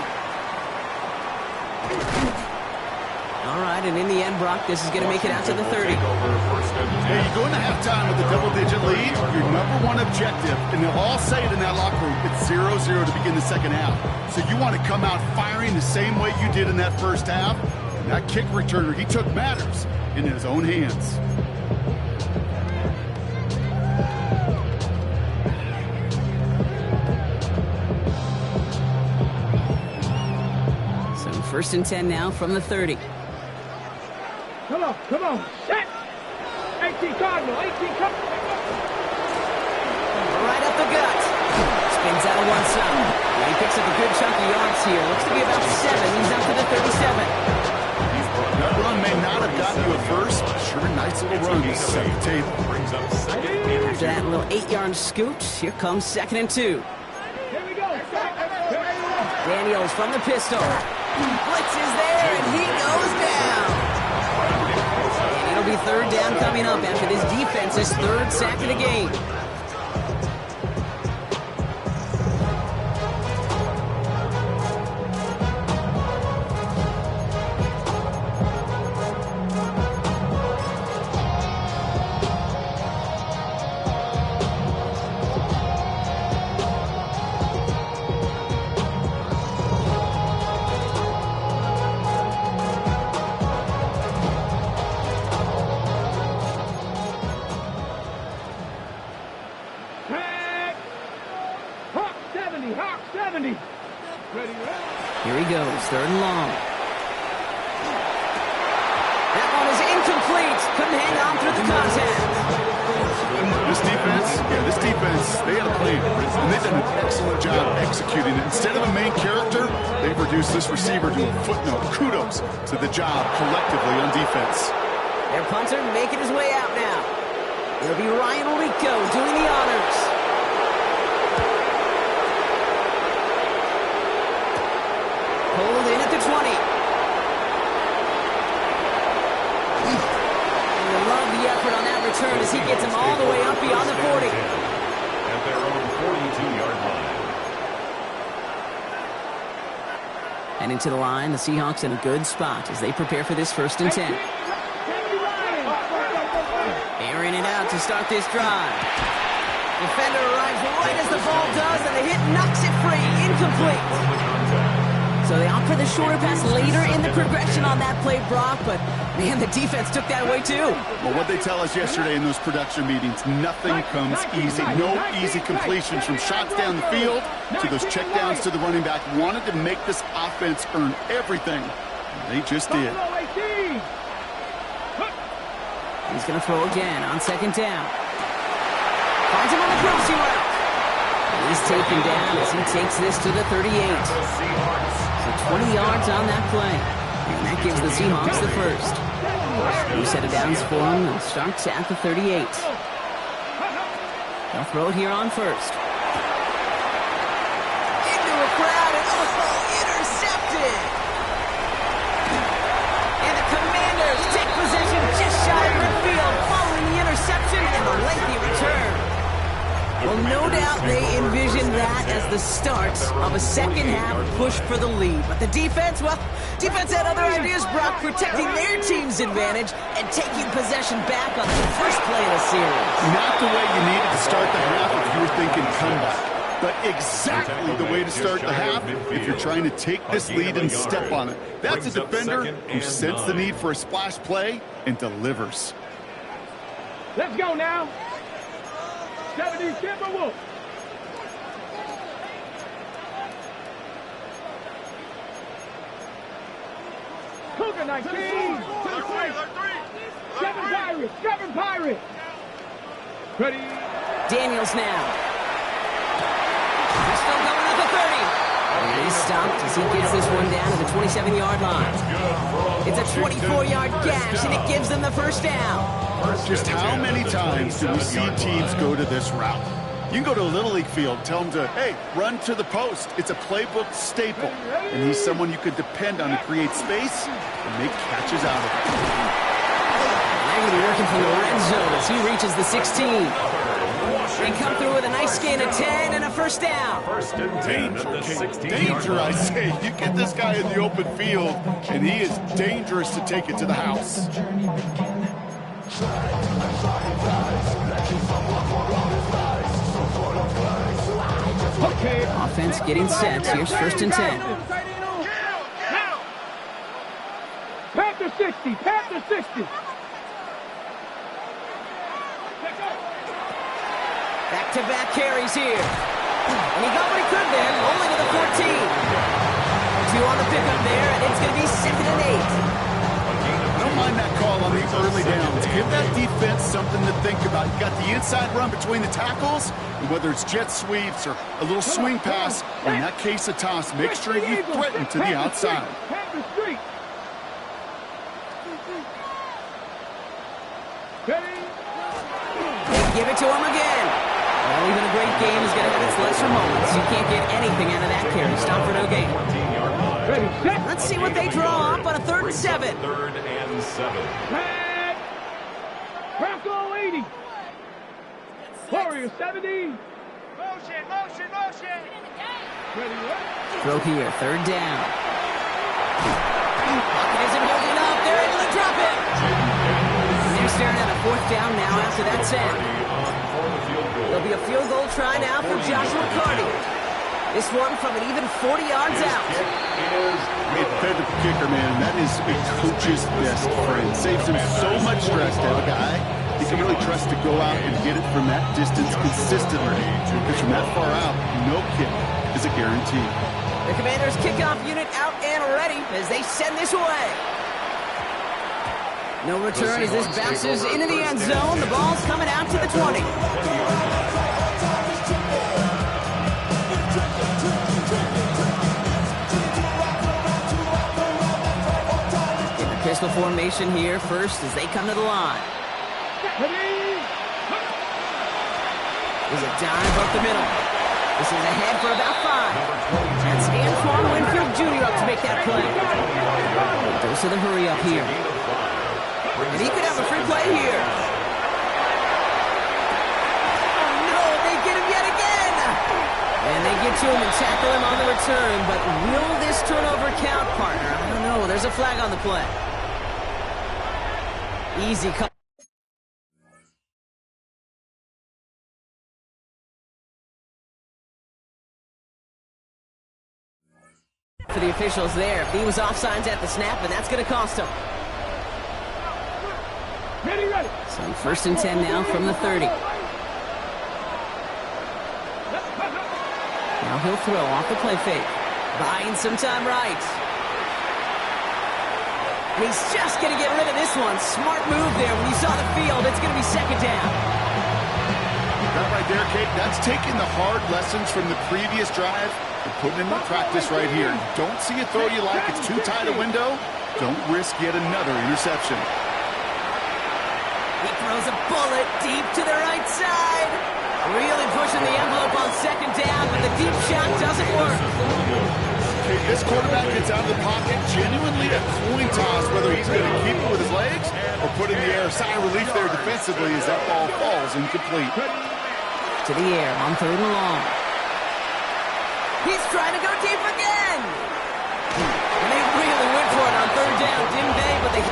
All right, and in the end, Brock, this is going to make it out to the 30. Hey, you go into halftime with a double-digit lead, your number one objective, and they'll all say it in that locker room, it's 0-0 to begin the 2nd half. So you want to come out firing the same way you did in that 1st half. And that kick returner, he took matters in his own hands. So 1st and 10 now from the 30. Come on. Set. 18 Cardinal. 18 Cardinal. Right up the gut. Spins out of one side. And he picks up a good chunk of yards here. Looks to be about 7. He's out to the 37. That run may not have gotten you a first, but sure a nice little run to set the table. Brings up 2nd and After that little 8-yard scoot, here comes 2nd and 2. Here we go. Daniels from the pistol. Blitz is there, and he goes down. And it'll be 3rd down coming up after this defense's 3rd sack of the game. Hawk 70. Ready. Here he goes, 3rd and long. That one is incomplete. Couldn't hang on through the contact. This defense, they had a plan, and they've done an excellent job executing it. Instead of a main character, they've reduced this receiver to a footnote. Kudos to the job collectively on defense. Their punter making his way out now. It'll be Ryan Rico doing the honors. Pulled in at the 20. And I love the effort on that return as he gets him all the way Heading to the line, the Seahawks in a good spot as they prepare for this 1st and 10. Airing it out to start this drive. Defender arrives right as the ball does, and the hit knocks it free. Incomplete. So they opt for the shorter pass later in the progression on that play, Brock, but, man, the defense took that away too. Well, what they tell us yesterday in those production meetings, nothing comes easy. No easy completions from shots down the field to those checkdowns to the running back. Wanted to make this offense earn everything. They just did. He's going to throw again on 2nd down. Finds him on the crossing route. He's taken down as he takes this to the 38. So 20 yards on that play. And that gives the Seahawks the 1st. New set of downs for him and starts at the 38. They'll throw it here on 1st. Into a crowd and intercepted. And the Commanders take possession just shy of midfield following the interception and the lengthy return. Well, no doubt they envisioned that as the start of a second-half push for the lead. But the defense, well, defense had other ideas, Brock, protecting their team's advantage and taking possession back on the first play of the series. Not the way you needed to start the half if you were thinking comeback, but exactly the way to start the half if you're trying to take this lead and step on it. That's a defender who sensed the need for a splash play and delivers. Let's go now. 70 Timberwolves. Cougar 19. 7 Pirates. Ready. Daniels now. He's still going at the 30. He's stopped as he gets this one down to the 27-yard line. It's a 24-yard gash, and it gives them the 1st down. Just how many times do we see teams go to this route? You can go to a Little League field, tell them to, hey, run to the post. It's a playbook staple. And he's someone you could depend on to create space and make catches out of it. They're going to be working from the red zone as he reaches the 16. They come through with a nice gain of 10 and a 1st down. 1st and 10 at the 16-yard Danger, I say. You get this guy in the open field, and he is dangerous to take it to the house. Okay. Offense getting set. Here's 1st and 10. Panther 60. Panther 60. Back-to-back carries here. And he got what he could there, only to the 14. 2 on the pickup there, and it's going to be 2nd and 8. I don't mind that call on the early downs. Give that defense something to think about. You got the inside run between the tackles, and whether it's jet sweeps or a little swing pass, or in that case a toss, make sure you threaten to the outside. They give it to him again. Well, even a great game is going to have its lesser moments. You can't get anything out of that carry. Stop for no gain. Let's see what they draw up on a 3rd and 7. 3rd and 7. Bronco 80. Warrior 70. Motion. Ready, what? Throw here, 3rd down. Pocket isn't holding up. They're able to drop it. And they're staring at a 4th down now after that set. There'll be a field goal try now for Joshua Carty. This one from an even 40 yards out. Defender kicker, man, that is a coach's best friend. Saves him so much stress to have a guy he can really trust to go out and get it from that distance consistently. Because from that far out, no kick is a guarantee. The Commanders' kickoff unit out and ready as they send this away. No return as this bounces into the end zone. The ball's coming out to the 20. In the pistol formation here first as they come to the line. There's a dive up the middle. This is ahead for about 5. That's Antoine Winfield Jr. up to make that play. Dose of the hurry up here. And he could have a free play here. Oh, no, they get him yet again. And they get to him and tackle him on the return, but will this turnover count, partner? I don't know. There's a flag on the play. Easy call. For the officials there. He was offsides at the snap, and that's going to cost him. So first and 10 now from the 30. Now he'll throw off the play fake. Buying some time right. And he's just going to get rid of this one. Smart move there. When you saw the field, it's going to be second down. That right there, Kate, that's taking the hard lessons from the previous drive and putting them in practice right here. Don't see a throw you like, it's too tight a window. Don't risk yet another interception. He throws a bullet deep to the right side. Really pushing the envelope on second down, but the deep shot doesn't work. Okay, this quarterback gets out of the pocket, genuinely a coin toss whether he's going to keep it with his legs or put in the air. Sigh of relief there defensively as that ball falls incomplete. To the air on third and long. He's trying to go deep again. And they really went for it on third down, didn't they? But they...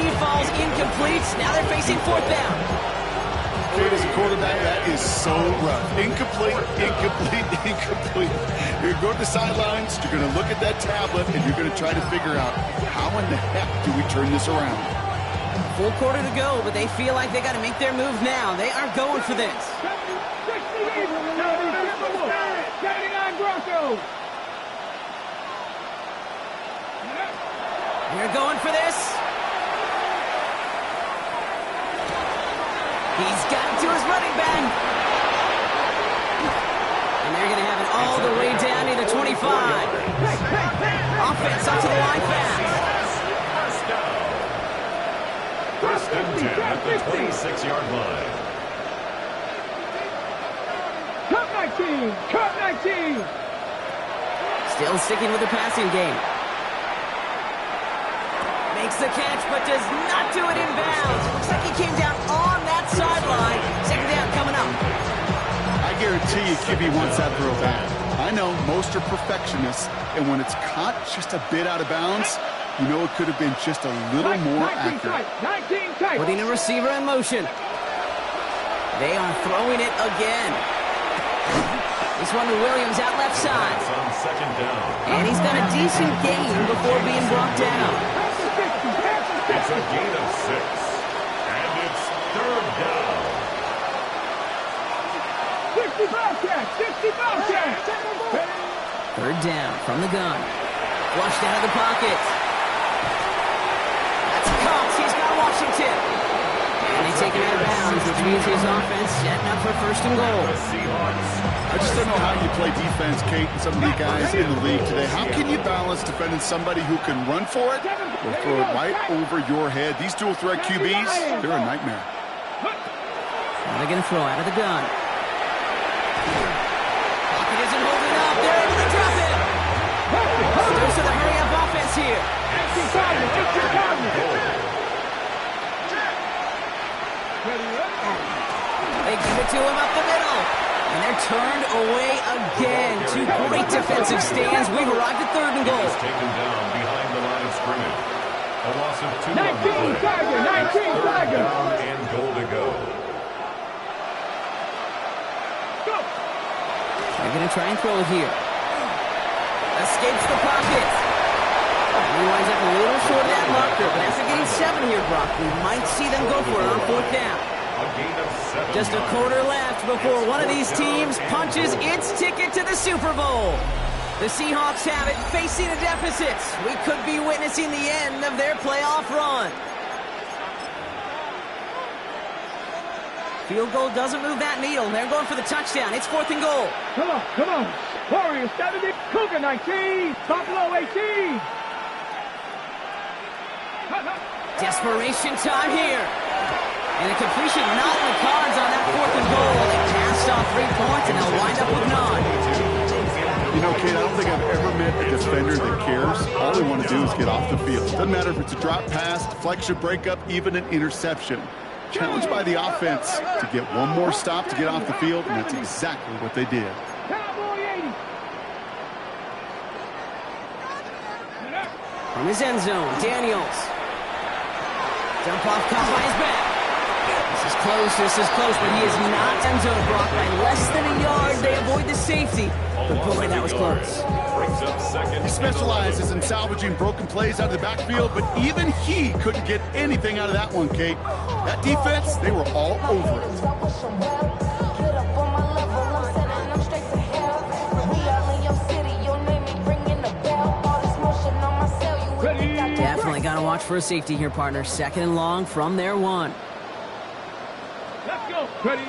He falls incomplete. Now they're facing fourth down. Kate, as a quarterback, that is so rough. Incomplete, incomplete, incomplete. You're going to go to the sidelines, you're going to look at that tablet, and you're going to try to figure out how in the heck do we turn this around. Full quarter to go, but they feel like they got to make their move now. They are going for this. We're going for this. He's got it to his running back. And they're going to have it all the way down to the 25. Offense up to the line fast. First and 10 at the 26-yard line. Cut 19! Cut 19! Still sticking with the passing game. Makes the catch, but does not do it in bounds. Looks like he came down on that sideline. Second down coming up. I guarantee you QB wants that throw back. I know most are perfectionists, and when it's caught just a bit out of bounds, you know it could have been just a little more accurate. 19 tight. Putting a receiver in motion. They are throwing it again. This one to Williams out left side. It's on second down. And he's got a decent gain before being brought down. It's a gain of 6. And it's third down. 65 catch! 65 catch! Third down from the gun. Flushed out of the pocket. That's Cox. He's got Washington. And they take it out of bounds, which means his offense setting up for first and goal. I just don't know how you play defense, Kate, and some of the guys in the league today. How can you balance defending somebody who can run for it or throw it right over your head? These dual threat QBs, they're a nightmare. Now they're going to throw out of the gun. Pocket isn't holding up. They're able to drop it. There's the hurry-up offense here. They give it to him up the middle. And they're turned away again. Two great defensive stands. We've arrived at third and goal. He's taken down behind the line of scrimmage. A loss of 2 on the 19 play. Tiger! 19 Third Tiger! down and goal to go. They're going to try and throw it here. Escapes the pocket. He winds up a little short of that marker, but after getting 7 here, Brock, we might see them go for it on fourth down. A gain of 7. Just a quarter left before one of these teams punches its ticket to the Super Bowl. The Seahawks have it, facing a deficit. We could be witnessing the end of their playoff run. Field goal doesn't move that needle. They're going for the touchdown. It's fourth and goal. Come on, come on. Warriors 70, Cougar 19, Buffalo 18. Desperation time here. And a completion not in the cards on that fourth and goal. They passed off 3 points, and they'll wind up with none. You know, Kate, I don't think I've ever met a defender that cares. All they want to do is get off the field. Doesn't matter if it's a drop pass, deflection, breakup, even an interception. Challenged by the offense to get one more stop to get off the field, and that's exactly what they did. From his end zone, Daniels. Jump off, caught by his back. This is close, but he is not end zone blocked by less than a yard. They avoid the safety. But boy, that was close. He specializes in salvaging broken plays out of the backfield, but even he couldn't get anything out of that one, Kate. That defense, they were all over it. Definitely got to watch for a safety here, partner. Second and long from their 1. Let's go. Ready.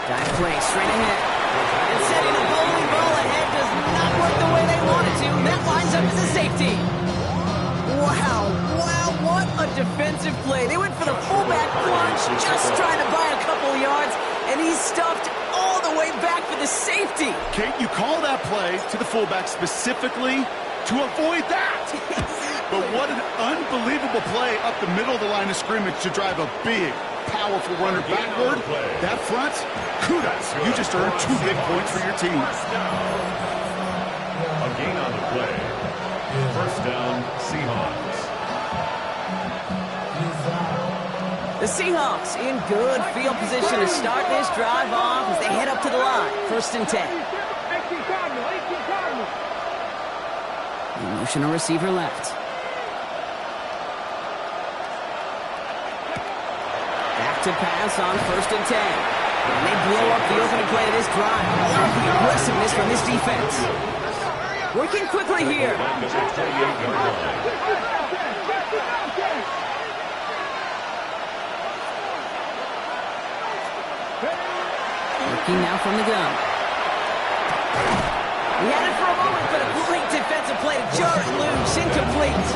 Dive play straight ahead. And setting a bowling ball ahead does not work the way they want it to. That lines up as a safety. Wow, what a defensive play. They went for the fullback plunge, just trying to buy a couple yards, and he stuffed all the way back for the safety. Kate, you call that play to the fullback specifically to avoid that. But what an unbelievable play up the middle of the line of scrimmage to drive a big, powerful runner backward. That front, kudos. You just earned 2 big points for your team. A gain on the play. First down, Seahawks. The Seahawks in good field position to start this drive off as they head up to the line. First and 10. 18 Cardinals. Emotional receiver left. Back to pass on first and 10. And they blow up the opening play of this drive. I love the aggressiveness from this defense. Working quickly here. Working now from the gun. He had it for a moment, but a great defensive play to jar it loose, incomplete.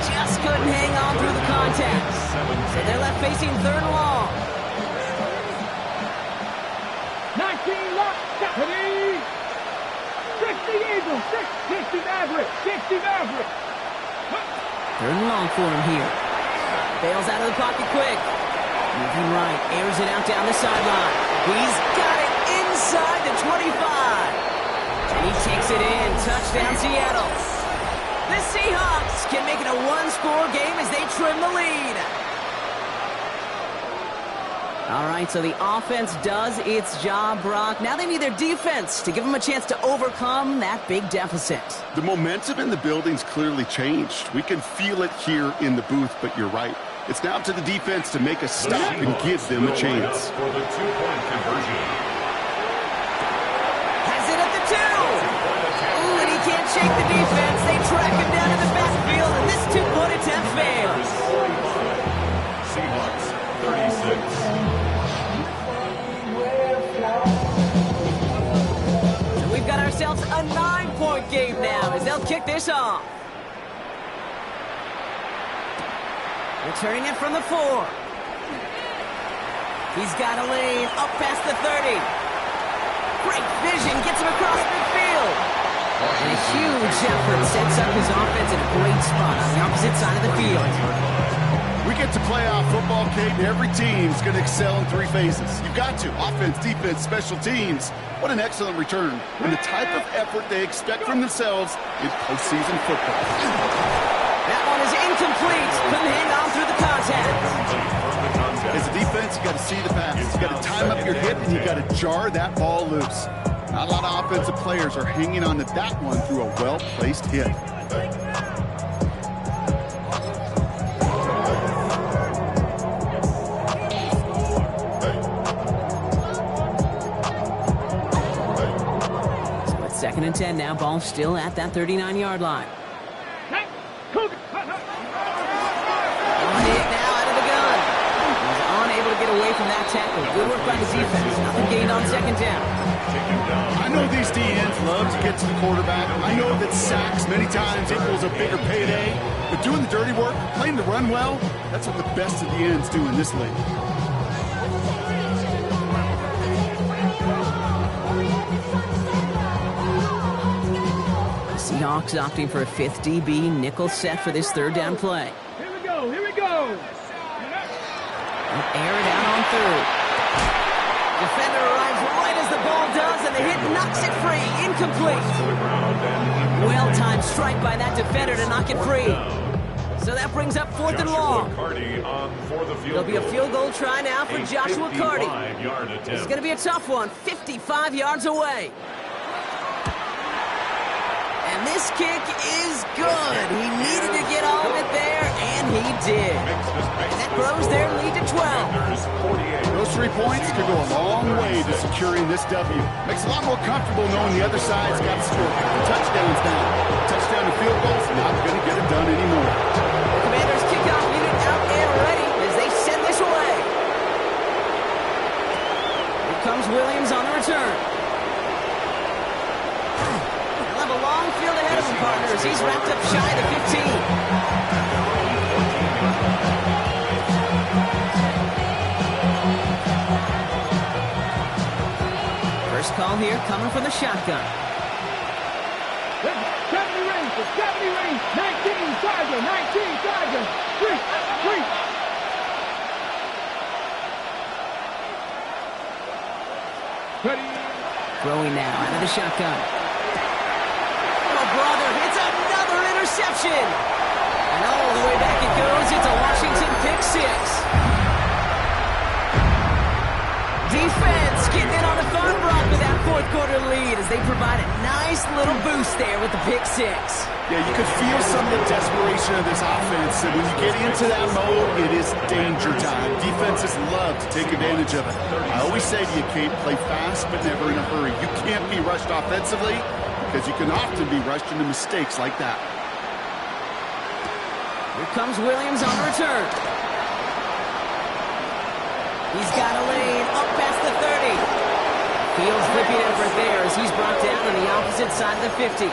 Just couldn't hang on through the contact. So they're left facing third and long. 19 lock. 60 Eagles. 60 Maverick. 60 Maverick. Third and long for him here. Bails out of the pocket quick. Moving right, airs it out down the sideline. He's got it inside the 25. And he takes it in. Touchdown, Seattle. The Seahawks can make it a one-score game as they trim the lead. All right, so the offense does its job, Brock. Now they need their defense to give them a chance to overcome that big deficit. The momentum in the building's clearly changed. We can feel it here in the booth, but you're right. It's now to the defense to make a stop and give them a chance. For the 2-point conversion. Has it at the 2. Ooh, and he can't shake the defense. They track him down in the backfield, and this 2-point attempt fails. Seahawks 36. So we've got ourselves a 9-point game now as they'll kick this off. Returning it from the 4. He's got a lane up past the 30. Great vision, gets him across midfield. And a huge effort sets up his offense in a great spot on the opposite side of the field. We get to playoff football, Kate, and every team's going to excel in 3 phases. You've got to. Offense, defense, special teams. What an excellent return. And the type of effort they expect from themselves in postseason football. That one is incomplete. Couldn't hang on through the contact. As a defense, you got to see the pass. You got to time up your hip, and you got to jar that ball loose. Not a lot of offensive players are hanging on to that one through a well-placed hit. So it's 2nd and 10 now. Ball still at that 39-yard line. Get away from that tackle. Good work by the defense. Nothing gained on 2nd down. I know these DNs love to get to the quarterback. I know that sacks many times equals a bigger payday. But doing the dirty work, playing the run well, that's what the best of the ends do in this league. Hawks opting for a 5th DB nickel set for this third down play. Here we go, here we go. Air it out on third. Defender arrives right as the ball does, and the hit knocks it free. Incomplete. Well-timed strike by that defender to knock it free. So that brings up 4th and long. There'll be a field goal try now for Joshua Carty. This is going to be a tough one, 55 yards away. And this kick is good. He needed to get all of it there, and he did. And that grows their lead to 12. Those 3 points could go a long way to securing this W. Makes it a lot more comfortable knowing the other side's got the score. Touchdowns now. Touchdown to field goals, not going to get it done anymore. The Commanders' kickoff unit out and ready as they send this away. Here comes Williams on the return. He'll have a long field ahead of him, partners. He's wrapped up shy of the 15. First call here coming from the shotgun. 70 range, 19 Tiger, 19 Tiger. Free. Ready. Throwing now out of the shotgun. Oh, brother, it's another interception. And all the way back it goes. It's a Washington pick 6. Defense getting in on the third block with that fourth quarter lead as they provide a nice little boost there with the pick 6. Yeah, you could feel some of the desperation of this offense. And when you get into that mode, it is danger time. Defenses love to take advantage of it. I always say to you, Kate, play fast but never in a hurry. You can't be rushed offensively because you can often be rushed into mistakes like that. Here comes Williams on the return. He's got a lane up past the 30. Fields flipping effort there as he's brought down on the opposite side of the 50.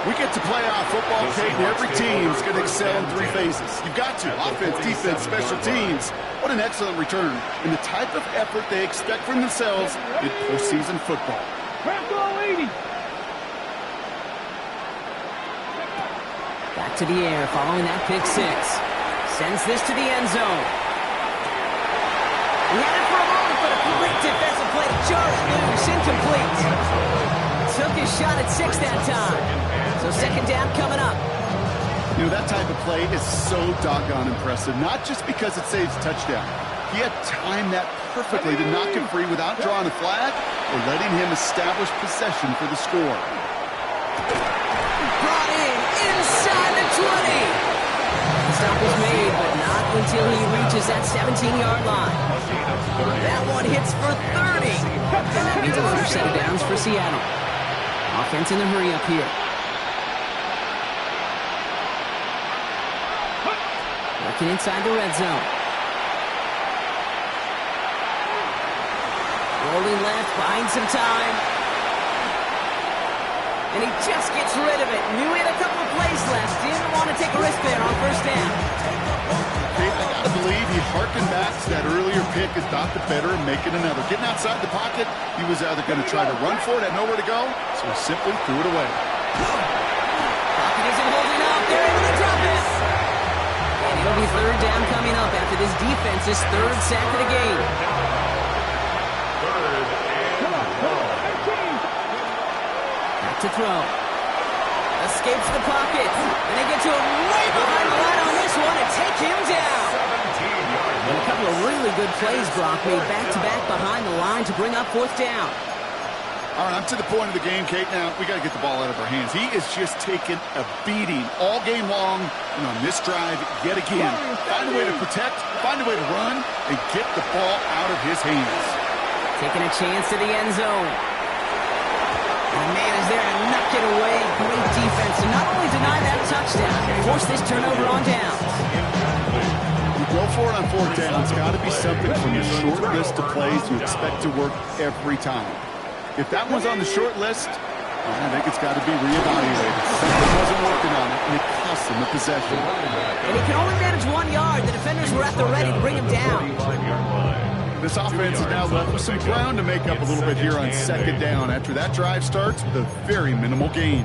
We get to play off football, Kate, and every team's going to excel in 3 phases. You've got to. Offense, defense, special teams. What an excellent return. And the type of effort they expect from themselves in postseason football. Crack all 80. Back to the air following that pick 6. Sends this to the end zone. He had it for a moment, but a great defensive play to jar it loose. Incomplete. Took his shot at 6 that time. So second down coming up. You know, that type of play is so doggone impressive. Not just because it saves a touchdown. He had timed that perfectly to knock him free without drawing a flag or letting him establish possession for the score. Brought in inside the 20. Stop is made, but not until he reaches that 17-yard line. That one hits for 30. And that means a first set of downs for Seattle. Offense in the hurry up here. Working inside the red zone. Rolling left, buying some time. And he just gets rid of it. Knew he had a couple of plays left. Didn't want to take a risk there on first down. I gotta believe he harkened back to that earlier pick and thought the better of making another. Getting outside the pocket, he was either going to try to run for it, had nowhere to go, so he simply threw it away. Pocket isn't holding up. They're able to drop it. And it'll be third down coming up after this defense's third sack of the game. Back to throw. Escapes the pocket. And they get to him right behind the line on this one and take him down. And a couple of really good plays, Brock, made back-to-back behind the line to bring up fourth down. All right, I'm to the point of the game, Kate. Now, we got to get the ball out of our hands. He is just taking a beating all game long, and on this drive, yet again. Find a way to protect, find a way to run, and get the ball out of his hands. Taking a chance to the end zone. And the man is there to knock it away. Great defense to not only deny that touchdown, force this turnover on downs. You go for it on fourth down. It's got to be something from the short list of plays you expect to work every time. If that one's on the short list, I think it's got to be reevaluated. Something wasn't working on it, and it cost him the possession. And he can only manage 1 yard. The defenders were at the ready to bring him down. This offense is now left with some ground to make up a little bit here on second down after that drive starts with a very minimal gain.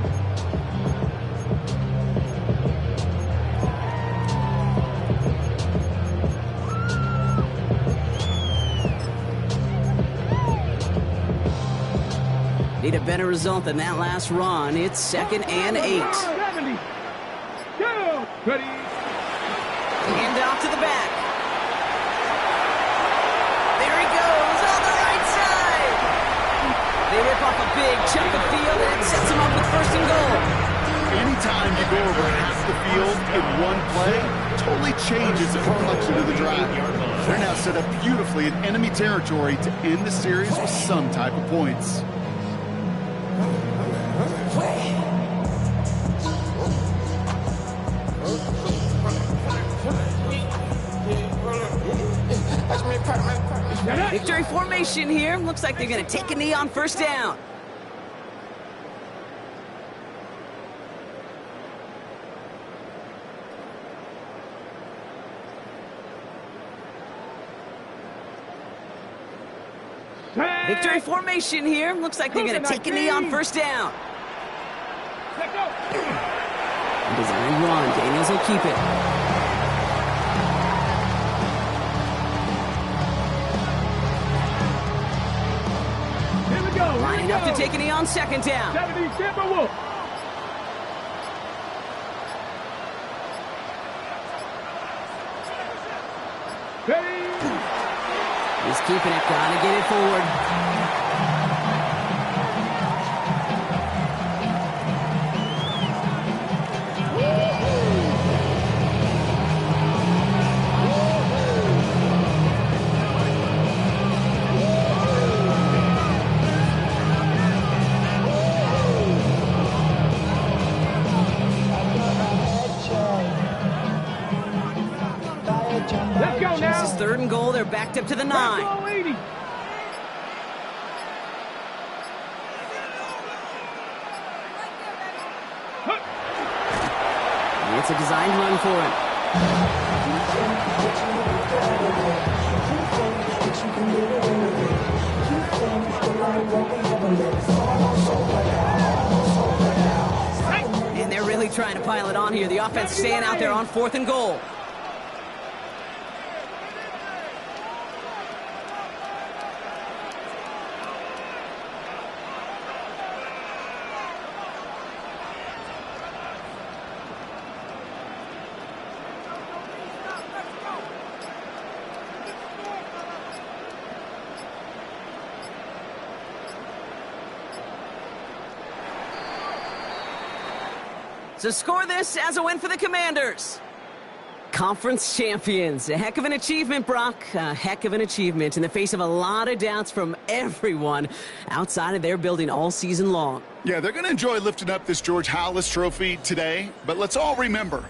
a better result than that last run. It's 2nd and 8. 70. Go. Ready. Hand off to the back. There he goes on the right side. They rip off a big chunk of field, and it sets him up with 1st and goal. Anytime you go over half the field in one play, totally changes the complexion of the drive. They're now set up beautifully in enemy territory to end the series with some type of points. Victory formation here. Looks like they're going to take a knee on 1st down. Victory formation here. Looks like they're going to take a knee on 1st down. Design run. Daniels will keep it. Here we go. Lining up to take a knee on 2nd down. 70 Timberwolves. Ready. He's keeping it. Gotta get it forward. Let's go now. This is 3rd and goal. They're backed up to the 9. Ball 80. It's a designed run for him. And they're really trying to pile it on here. The offense staying out there on 4th and goal. So score this as a win for the Commanders. Conference champions. A heck of an achievement, Brock. A heck of an achievement in the face of a lot of doubts from everyone outside of their building all season long. Yeah, they're going to enjoy lifting up this George Halas trophy today, but let's all remember,